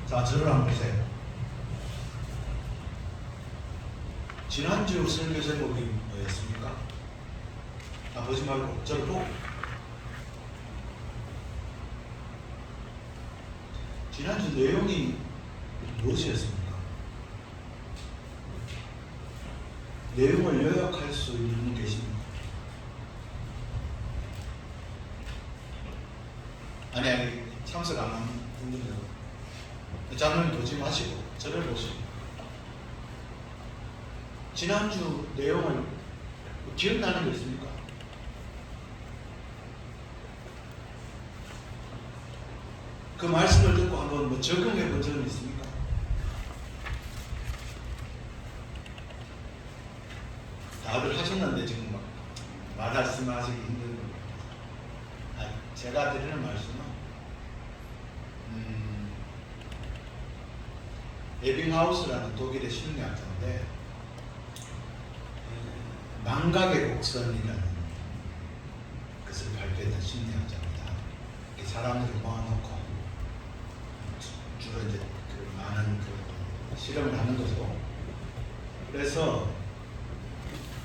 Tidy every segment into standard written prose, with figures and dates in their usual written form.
자, 저를 한번 보세요. 지난주 설교 제목이 뭐였습니까? 보지 말고 저를 보고. 지난주 내용이 무엇이었습니까? 내용을 요약할 수 있는 분 계십니까? 아니 참석 안 하는 분들은 자문을 보지 마시고 저를 보시고, 지난주 내용을 기억나는 거 있습니까? 그 말씀을 듣고 한번 적용해 본 적은 있습니까? 다들 하셨는데 지금 막 말씀하시기 힘든 겁니다. 제가 드리는 말씀은 에빙하우스라는 독일의 심리학자인데 망각의 곡선이라는 것을 발표했던 심리학자입니다. 사람들을 모아놓고 주로 이제 그 많은 그 실험을 하는 거죠. 그래서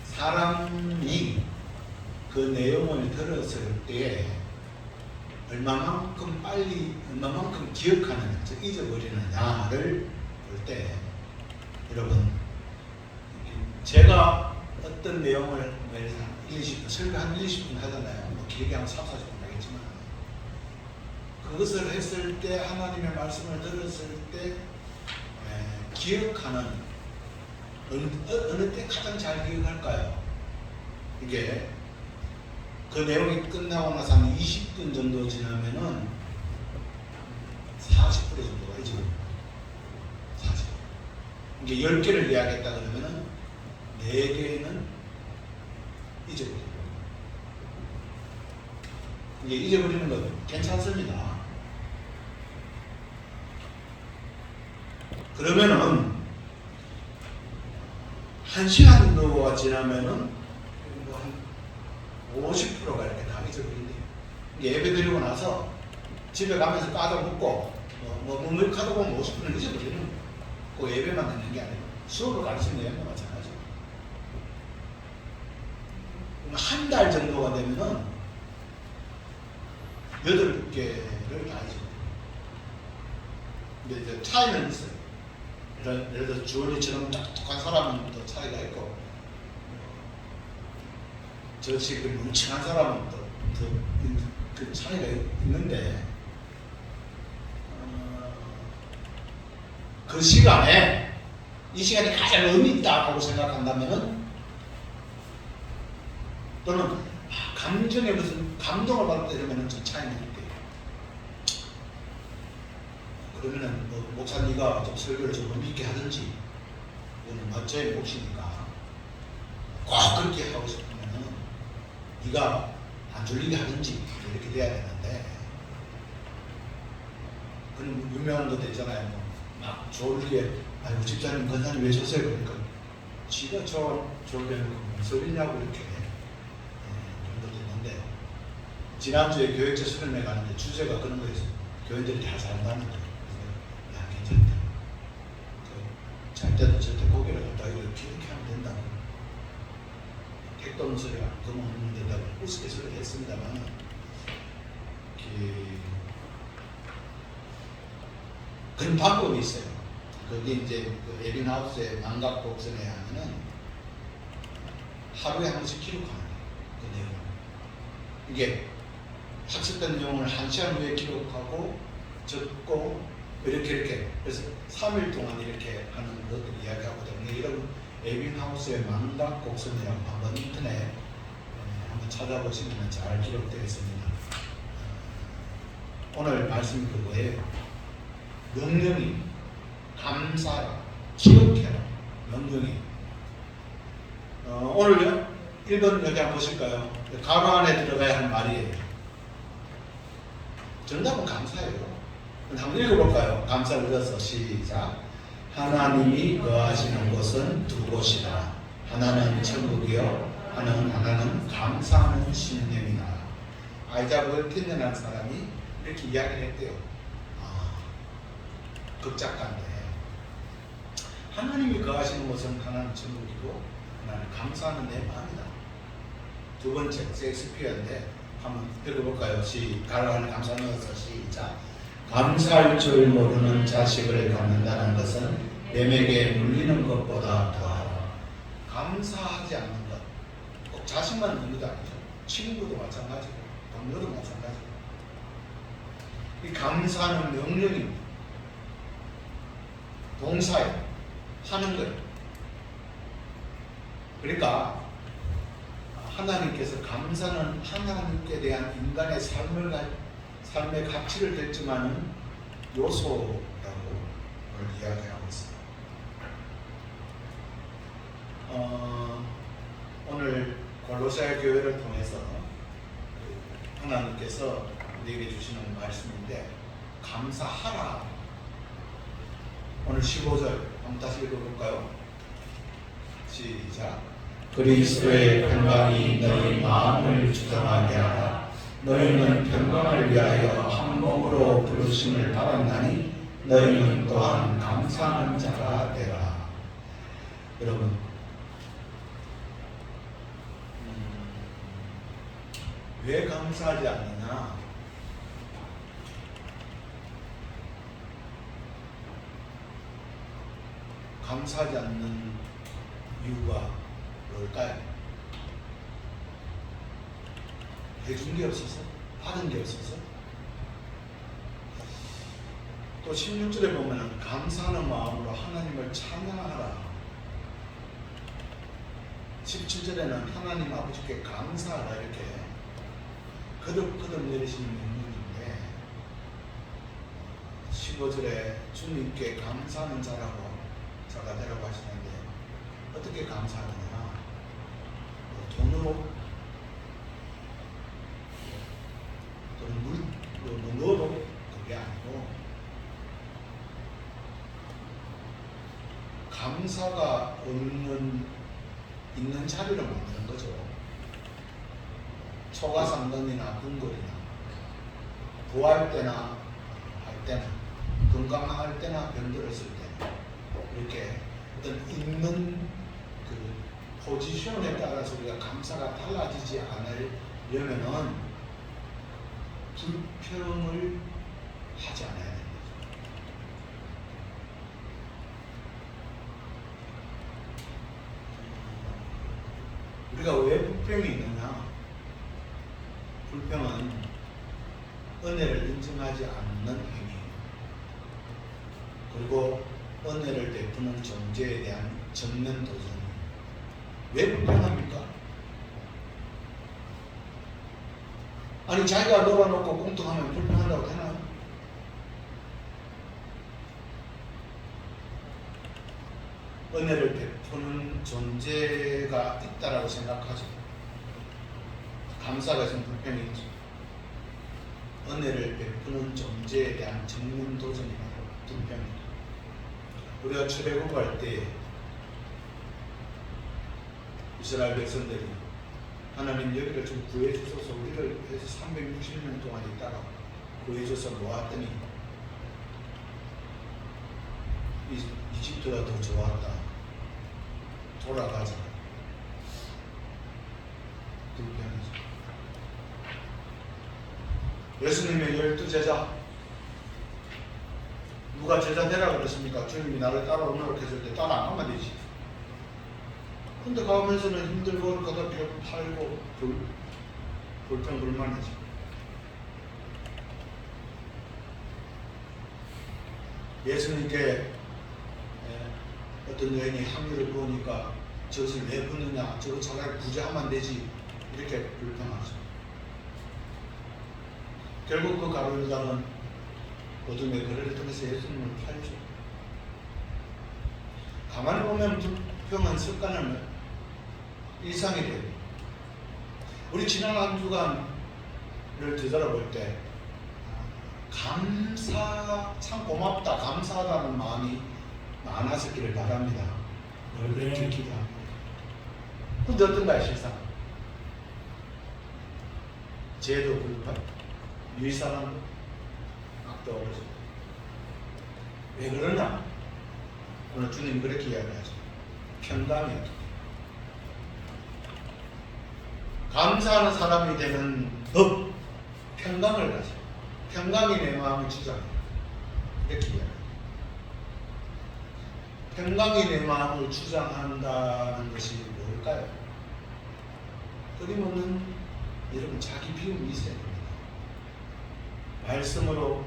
사람이 그 내용을 들었을 때 얼마만큼 빨리, 얼마만큼 기억하느냐, 즉 잊어버리느냐를 볼 때, 여러분, 제가 어떤 내용을 1, 20분, 설교 한 1, 20분 하잖아요. 뭐 길게 하면 3, 40분 하겠지만, 그것을 했을 때, 하나님의 말씀을 들었을 때 기억하는, 어느 때 가장 잘 기억할까요? 이게 그 내용이 끝나고 나서 한 20분 정도 지나면은 40% 정도가 잊어버립니다. 40%. 이게 10개를 이야기했다 그러면은 4개는 잊어버립니다. 이게 잊어버리는 건 괜찮습니다. 그러면은 1시간 정도가 지나면은 50%가 이렇게 다 잊어버린대요. 예배 드리고 나서 집에 가면서 까다먹고 뭐 하다 보면 50%는 잊어버리는 거예요. 그 예배만 듣는 게 아니고 수업을 가르치는 내용도 마찬가지예요. 한 달 정도가 되면은 8개를 다 잊어버려요. 근데 이제 차이는 있어요. 예를 들어서 주원이처럼 똑똑한 사람은 또 차이가 있고, 저치 그 뭉친한 사람은 또 그 차이가 있는데, 그 시간에 이 시간이 가장 의미 있다고 생각한다면은, 또는 감정에 무슨 감동을 받았다 이러면은 좀 차이가 있대요. 그러면은 뭐 목사 네가 좀 설교를 좀 의미 있게 하든지, 이거는 멋져의 몫이니까 꼭 그렇게 하고 싶으면은 네가 안 졸리게 하든지 이렇게 돼야 되는데, 그런 유명한 것도 있잖아요. 막 졸리게, 아이고 집사님 권사님 왜 줬어요? 그러니까 지가 졸려면 소리냐고 이렇게 그런 것도 있는데, 지난주에 교육자 수련회 가는데 주제가 그런 거였어요. 교인들이 다 잘한다는 거예요. 그래서 야 괜찮다. 잘 때도 절대 고개를 갖다 이렇게 하면 된다고. 택도 없는 소리가 그만 없는 데다가 우스갯소리 했습니다만, 그런 방법이 있어요. 그게 이제 그 에빙하우스의 망각 곡선에 하면은 하루에 한 번씩 기록하는 거예요. 그 내용을. 이게 학습된 내용을 1시간 후에 기록하고 적고 이렇게 그래서 3일 동안 이렇게 하는 것들 이야기하거든요. 이런 에빙하우스의 망각 곡선이라고 한번 인터넷 한번 찾아보시면 잘 기록되어 있습니다. 오늘 말씀이 그거예요. 명령이 감사라, 기억해라. 명령이. 오늘요 1번 여기 한번 보실까요? 가로 안에 들어가야 하는 말이에요. 정답은 감사예요. 한번 읽어볼까요? 감사를 들어서 시작. 하나님이 거하시는 곳은 두 곳이다. 하나는 천국이요, 하나는 감사하는 신념이다. 아이작 월틴이라는 사람이 이렇게 이야기를 했대요. 극작가인데 하나님이 거하시는 곳은 하나님 천국이고 하나님 감사하는 내 마음이다. 두 번째 셰익스피어인데 한번 읽어볼까요? 가라앉는 감사하는 것을 시작. 감사할 줄 모르는 자식을 갖는다는 것은 뱀에게 물리는 것보다 더하다. 감사하지 않는 것, 꼭 자식만 있는 것도 아니죠. 친구도 마찬가지고 동료도 마찬가지고. 이 감사는 명령입니다. 동사에 하는 거예요. 그러니까 하나님께서 감사는 하나님께 대한 인간의 삶의 가치를 결정하는 요소라고 이야기하고 있습니다. 오늘 골로새 교회를 통해서 하나님께서 우리에게 주시는 말씀인데 감사하라. 오늘 15절 한번 다시 읽어볼까요? 시작. 그리스도의 평강이 너희 마음을 주장하게 하라. 너희는 평강을 위하여 한 몸으로 부르심을 받았나니 너희는 또한 감사하는 자가 되라. 여러분, 왜 감사하지 않느냐? 감사하지 않는 이유가 뭘까요? 해준 게 없어서? 받은 게 없어서? 또 16절에 보면 감사하는 마음으로 하나님을 찬양하라. 17절에는 하나님 아버지께 감사하라 이렇게 거듭거듭 내리시는 명령인데 15절에 주님께 감사하는 자가 되라고 하시는데 어떻게 감사하느냐? 돈으로 또는 물로 그게 아니고 감사가 있는 자리를 만드는 거죠. 초가상단이나 궁궐이나 부할 때나 할 때나 건강할 때나 병들었을 때나 이렇게 어떤 있는 그 포지션에 따라서 우리가 감사가 달라지지 않으려면은 불평을 하지 않아야 됩니다. 우리가 왜 불평이 있느냐? 불평은 은혜를 인정하지 않는 행위예요. 그리고 은혜를 베푸는 존재에 대한 정면 도전이에요. 왜 불평합니까? 아니 자기가 놀아놓고 꽁통하면 불평한다고 되나요? 은혜를 베푸는 존재가 있다라고 생각하죠. 감사가 있으면 불평이 있죠. 은혜를 베푸는 존재에 대한 정면 도전이라고 불평입니다. 우리가 출애굽할 때 이스라엘 백성들이 하나님 여기를 좀 구해주소서 우리를 해서 360년 동안 있다가 구해줘서 놓았더니 이집트가 더 좋았다. 돌아가자. 불평이죠. 예수님의 12제자 누가 제자 되라 그랬습니까? 주님이 나를 따라오라고 했을 때 따라 안 가면 되지. 근데 가면서는 힘들고 그러다 팔고 불평불만이지. 예수님께 어떤 여인이 향유를 부으니까 저것을 왜 부느냐, 저거 차라리 구제하면 되지, 이렇게 불평하죠. 결국 그 가룟유다는 어둠의 거래를 통해서 예수님을 팔죠. 가만히 보면 불평은 습관을 일상이 돼요. 우리 지난 한 주간을 되돌아볼 때 참 고맙다, 감사하다는 마음이 많았었기를 바랍니다. 얼굴을 들키다. 근데 어떤가요, 실상? 죄도 불판, 유의사랑도 막 떠오르죠. 왜 그러냐? 오늘 주님 그렇게 이야기하죠. 평강이야. 감사하는 사람이 되는 법, 평강을 가져. 평강이 내 마음을 주장해. 이렇게 이야기해요. 평강이 내 마음을 주장한다는 것이 뭘까요? 끊임없는 여러분 자기 비움이 있어야 됩니다. 말씀으로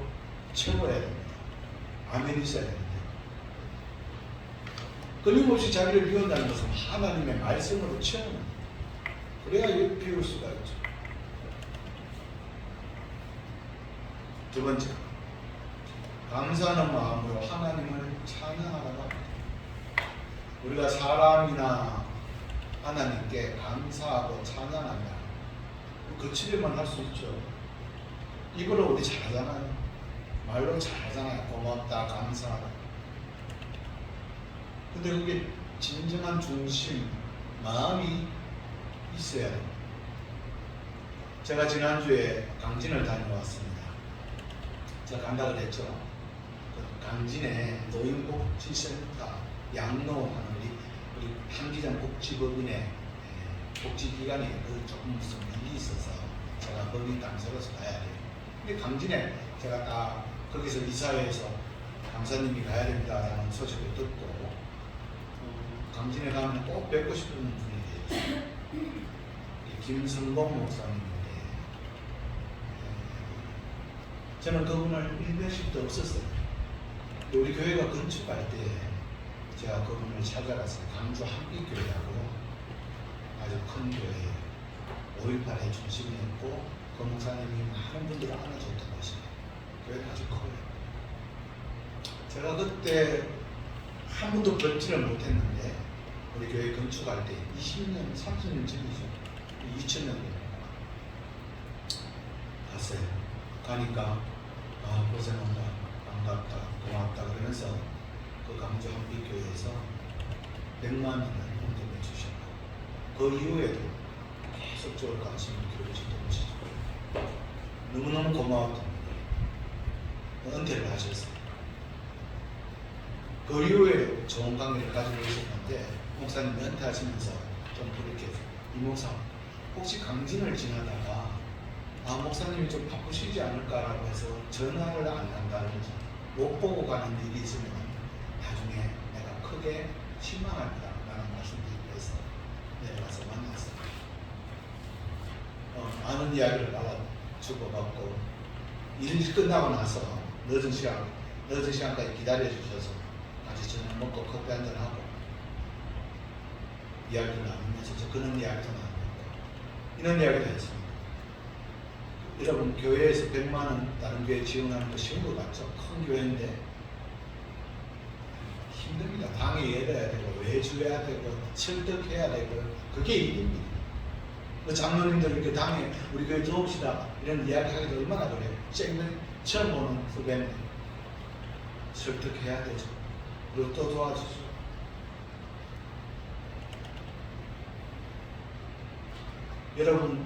채워야 됩니다. 아멘이 있어야 됩니다. 끊임없이 자기를 비운다는 것은 하나님의 말씀으로 채우는 거예요. 그래야 비울 수가 있죠. 두 번째, 감사하는 마음으로 하나님을 찬양하라고 합니다. 우리가 사람이나 하나님께 감사하고 찬양한다. 거칠게만 할 수 있죠. 입으로 우리 잘하잖아요. 말로 잘하잖아요. 고맙다, 감사하다. 근데 그게 진정한 중심, 마음이 있어야 돼요. 제가 지난주에 강진을 다녀왔습니다. 제가 간다고 했죠. 그 강진에 노인복지센터 양로하는 우리 한기장 복지법인의 복지기관에 그 조금 무슨 일이 있어서 제가 법인 당사로서 가야 돼요. 근데 강진에 제가 딱 거기서 이사회에서 강사님이 가야 됩니다라는 소식을 듣고 강진에 가면 꼭 뵙고 싶은 분이 계세요. 김성봉 목사님인데 저는 그분을 100씩도 없었어요. 우리 교회가 건축할 때 제가 그분을 찾아갔어요. 강주 한빛교회라고 아주 큰 교회 5.18의 중심이었고 그 목사님이 많은 분들을 안아줬던 것이에요. 교회가 아주 커요. 제가 그때 한 번도 뵙지를 못했는데 우리 교회 건축할 때 20년, 30년 전이죠. 2000년도에 갔어요. 가니까 고생한다, 반갑다, 고맙다 그러면서 그 강주 한빛교회에서 100만 원을 헌금해 주셨고 그 이후에도 계속적으로 관심을 기울이셨던 것이죠. 너무너무 고마웠던 거예요. 은퇴를 하셨어요. 그 이후에 좋은 관계를 가지고 있었는데 목사님 은퇴하시면서 좀 그렇게 이 목사 혹시 강진을 지나다가 목사님이 좀 바쁘시지 않을까라고 해서 전화를 안 한다든지 못 보고 가는 일이 있으면 나중에 내가 크게 실망합니다 라는 말씀드리고 해서 내려가서 만났어요. 많은 이야기를 나와 주고받고 일 끝나고 나서 늦은 시간까지 기다려 주셔서 같이 저녁 먹고 커피 한잔 하고 이야기를 나누면서 저 그런 이야기도 나누고 이런 이야기도 했습니다. 여러분 교회에서 100만 원 다른 교회 지원하는 거 쉬운 것 같죠? 큰 교회인데 힘듭니다. 당에 예배해야 되고 외주해야 되고 설득해야 되고 그게 일입니다. 그 장로님들 이렇게 당에 우리 교회 들어옵시다 이런 이야기 하기도 얼마나 그래요. 처음 오는 후배인데 설득해야 되죠. 그리고 또 도와주죠. 여러분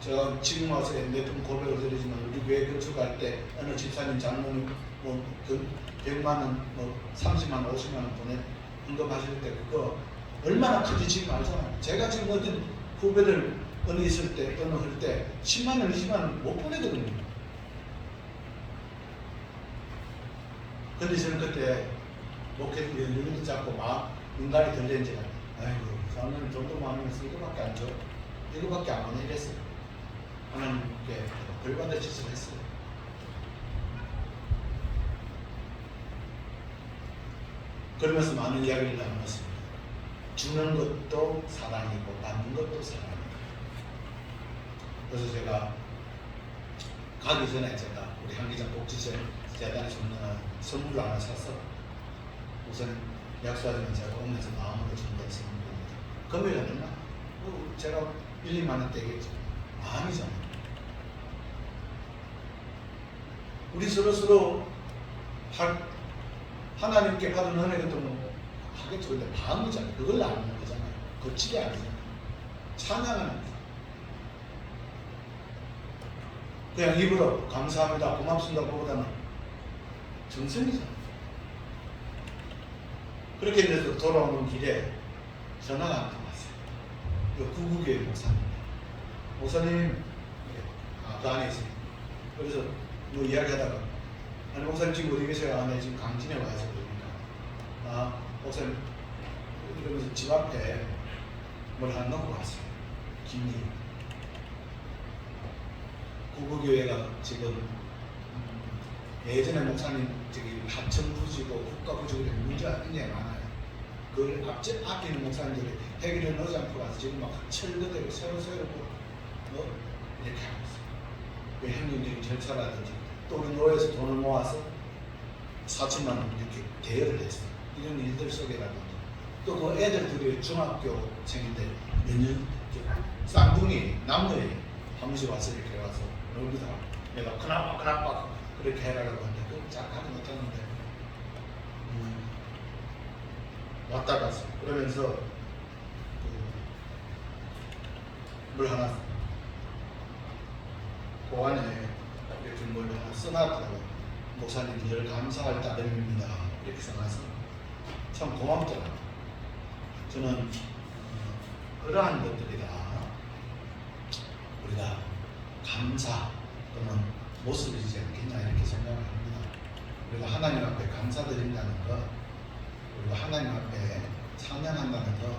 제가 지금 와서 몇 번 고백을 드리지만 우리 교회 건축할 때 어느 집사님 장로님 뭐 100만 원, 뭐 30만 원, 50만 원 보내 헌금하실 때 그거 얼마나 큰지 지금 알잖아요. 제가 지금 어떤 후배들 어느 있을 때 어느 할 때 10만 원, 20만 원 못 보내거든요. 근데 저는 그때 목회 눈을 잡고 막 인간이 들린지 아이고 장로님 돈도 많으면서 이거밖에 안 줘. 이거밖에 안 하네 이랬어요. 하나님께 벌받을 짓을 했어요. 그러면서 많은 이야기를 나눴습니다. 주는 것도 사랑이고 받는 것도 사랑이고. 그래서 제가 가기 전에 제가 우리 한기장 복지재단에 주는 선물을 하나 사서 우선 약속하지만 제가 오면서 마음으로 준비한 선물입니다. 금액이 얼마? 제가 1, 2만 원 떼겠죠. 마음이잖아요. 우리 서로 하나님께 받은 은혜도 뭐 하겠죠. 근데 마음이잖아요. 그걸 나누는 거잖아요. 거치게 아니잖아요. 찬양하는 거죠. 그냥 입으로 감사합니다, 고맙습니다 보다는 정성이잖아. 그렇게 돼서 돌아오는 길에 전화가 한 통 왔어요. 구구교회 목사님, 그 안에 있어요. 그래서 뭐 이야기하다가, 아니 목사님 지금 어디 계세요? 아, 네 지금 강진에 와서 그러니까, 아 목사님 이러면서 집 앞에 뭘 안 넣고 왔어요. 김이. 구구교회가 지금 예전에 목사님 저기 하천부지고 국가부지고 문제가 굉장히 많아요. 그걸 아끼는 목사님들이 해결을 넣지 않고 와서 지금 막 철거되고 새로 이렇게 하고 있어요. 그 행정적인 절차라든지 또 우리 노예에서 돈을 모아서 4천만 원 이렇게 대여를 했어요. 이런 일들 속에라든지 또 그 애들들이 중학교생인데 몇년 쌍둥이 남녀에 한 번씩 와서 이렇게 와서 놀기다 내가 큰아빠 그렇게 해라라고 하는데 그걸 쫙 하지 못했는데 왔다 갔어. 그러면서 물 하나 그 안에 이렇게 뭘 하나 써놨더라고요. 목사님 늘 감사할 따름입니다. 이렇게 써놔서 참 고맙더라고요. 저는 그러한 것들이 다 우리가 감사 또는 모습이지 않겠냐 이렇게 생각을 합니다. 우리가 하나님 앞에 감사드린다는 것, 우리가 하나님 앞에 찬양한다는 것,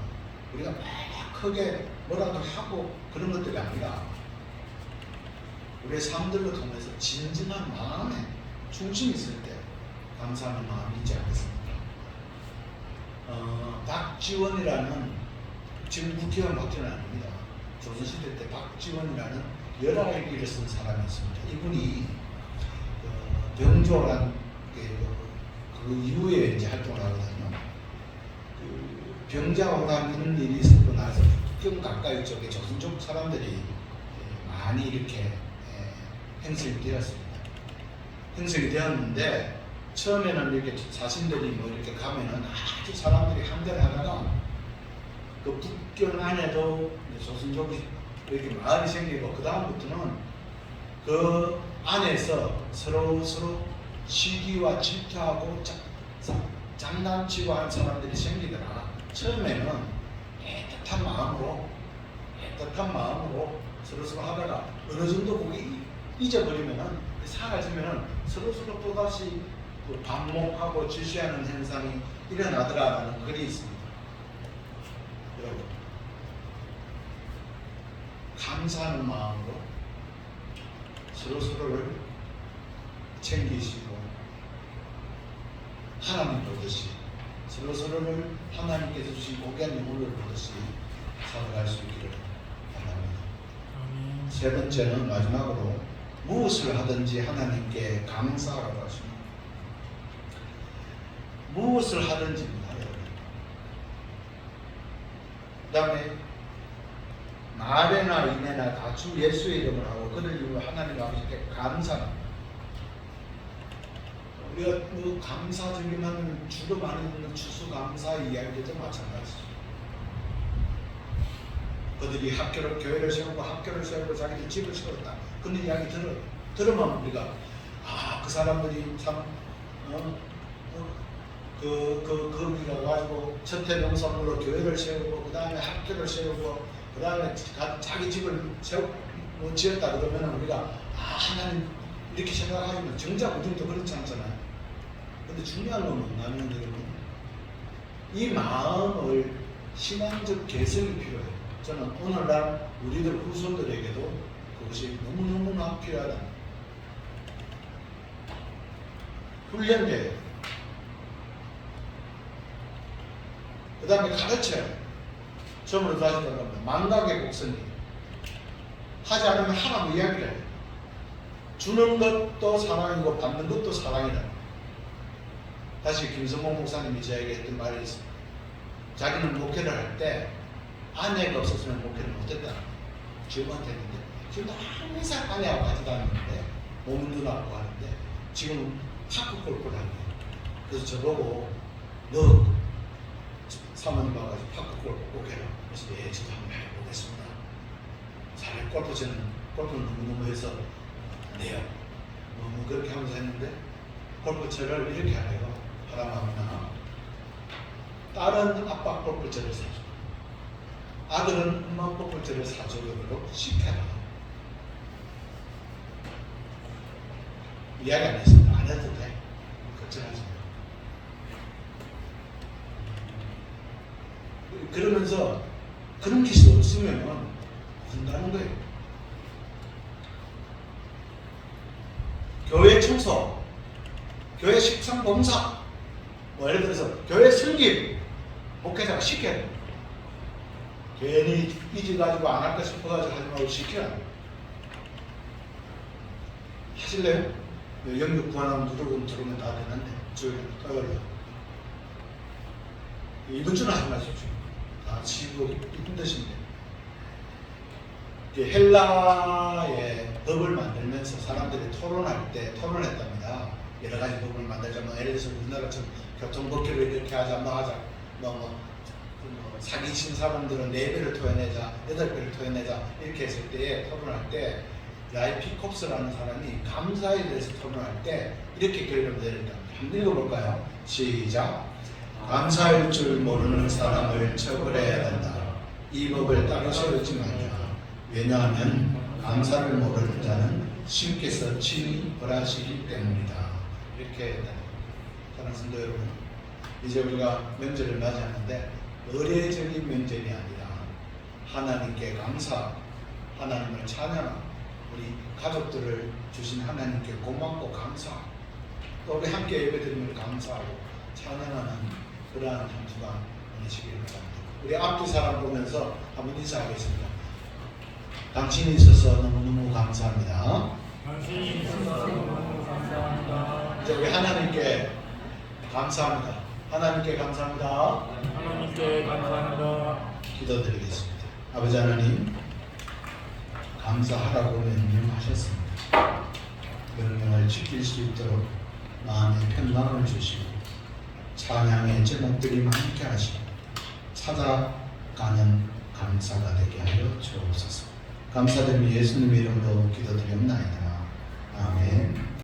우리가 막 크게 뭐라도 하고 그런 것들이 아니라 우리의 삶들로 통해서 진정한 마음에 중심이 있을 때 감사하는 마음이 있지 않겠습니까? 박지원이라는 지금 국회의원 박지원 아닙니다. 조선시대 때 박지원이라는 열아일기를 쓴 사람이 있습니다. 이분이 병조란 그 이후에 이제 활동을 하거든요. 그 병자호란 이런 일이 있었고 나서 북경 가까이 쪽에 조선족 사람들이 많이 이렇게 행성이 되었습니다. 행성이 되었는데 처음에는 이렇게 자신들이 뭐 이렇게 가면은 아주 사람들이 함대를 하다가 그 북경 안에도 조선족이 이렇게 마을이 생기고 그 다음부터는 그 안에서 서로 시기와 질투하고 장난치고 하는 사람들이 생기더라. 처음에는 애틋한 마음으로 서로 하다가 어느 정도 그게 잊어버리면은 사라지면은 서로 또다시 반목하고 질시하는 현상이 일어나더라라는 글이 있습니다. 여러분, 감사하는 마음으로 서로를 챙기시고 하나님 보듯이 서로를 하나님께서 주신 고귀한 유물을 보듯이 살아갈 수 있기를 바랍니다. 세 번째는 마지막으로 무엇을 하든지 하나님께 감사하라고 하십니다. 무엇을 하든지입니다, 여러분. 그 다음에 말에나 인에나 다 주 예수의 이름을 하고 그를 이루어 하나님 아버지께 감사합니다. 우리가 뭐 감사 드리면 주로 많이 듣는 추수감사 이야기도 마찬가지죠. 그들이 교회를 세우고 자기들 집을 세웠다. 근데 이야기 들으면 우리가 그 사람들이 참 우리가 가지고 천태명선으로 교회를 세우고 그 다음에 학교를 세우고 그 다음에 자기 집을 지었다 그러면 우리가 하나님 이렇게 생각하지만 정작 우리도 그렇지 않잖아요. 근데 중요한 건 뭐냐면 여러분, 이 마음을 신앙적 개성이 필요해요. 저는 오늘날 우리들 후손들에게도 그것이 너무너무 필요하다. 훈련돼요. 그 다음에 가르쳐요. 처음으로 다시 들어갑니다. 망각의 곡선이 하지 않으면 하나님 이야기를 해요. 주는 것도 사랑이고 받는 것도 사랑이다. 다시 김성봉 목사님이 저에게 했던 말이 있습니다. 자기는 목회를 할 때 아내가 없었으면 목회를 못했다. 지금한테 했는데 지금도 항상 아내하고 같이 다니는데 몸도 나고 하는데 지금 파크 골프를 하는 거예요. 그래서 저보고 너 사모님 와가지고 파크 골프 꼭 해라. 그래서 예, 저도 한번 해보겠습니다. 잘 골프는 너무너무 해서 안 돼요. 그렇게 하면서 했는데 골프채를 이렇게 하래요. 하다마나 딸은 아빠 골프채를 사줘. 아들은 엄마 골프채를 사주도록 시켜라. 이야기 안 했습니다. 안 해도 돼. 걱정하지 마. 그러면서 그런 기술 없으면 한다는 거예요. 교회 청소, 교회 식상 봉사, 뭐 예를 들어서 교회 설립, 목회자가 시켜야 돼. 괜히 삐져가지고 안 할까 싶어가지고 하지 말고 시켜야 돼. 하실래요? 영역 구하면 누르고 들어오면 다 되는데 주일 토요일로 이번 주는 하지 마십시오. 다 지고 힘드신데 헬라의 법을 만들면서 사람들이 토론할 때 토론했답니다. 여러 가지 법을 만들자면 예를 들어서 우리나라처럼 교통법규를 이렇게 하자 뭐 하자 사기친 사람들은 4배를 토해내자 8배를 토해내자 이렇게 했을 때 토론할 때 라이피콥스라는 사람이 감사에 대해서 토론할 때 이렇게 결론을 내렸다. 한번 읽어볼까요? 시작. 감사할 줄 모르는 사람을 처벌해야 된다. 이 법을 따로 세우지 말라. 왜냐하면 감사를 모르는 자는 신께서 친히 벌하시기 때문이다. 이렇게 사랑하는 성도 여러분, 이제 우리가 명절을 맞이하는데 의례적인 명절이 아니라 하나님께 감사, 하나님을 찬양하고 우리 가족들을 주신 하나님께 고맙고 감사, 또 우리 함께 예배드림을 감사하고 찬양하는 그러한 한 주간 보내시길 바랍니다. 우리 앞뒤 사람 보면서 한번 인사하겠습니다. 당신이 있어서 너무너무 감사합니다. 당신이 있어서 너무 감사합니다. 이제 우리 하나님께 감사합니다. 하나님께 감사합니다. 하나님께 감사합니다. 기도드리겠습니다. 아버지 하나님, 감사하라고 명령하셨습니다. 명령을 지킬 수 있도록 마음의 평강을 주시고 찬양의 제목들이 많게 하시고 찾아가는 감사가 되게 하여 주옵소서. 감사드리며 예수님 이름으로 기도드리옵나이다. 아멘.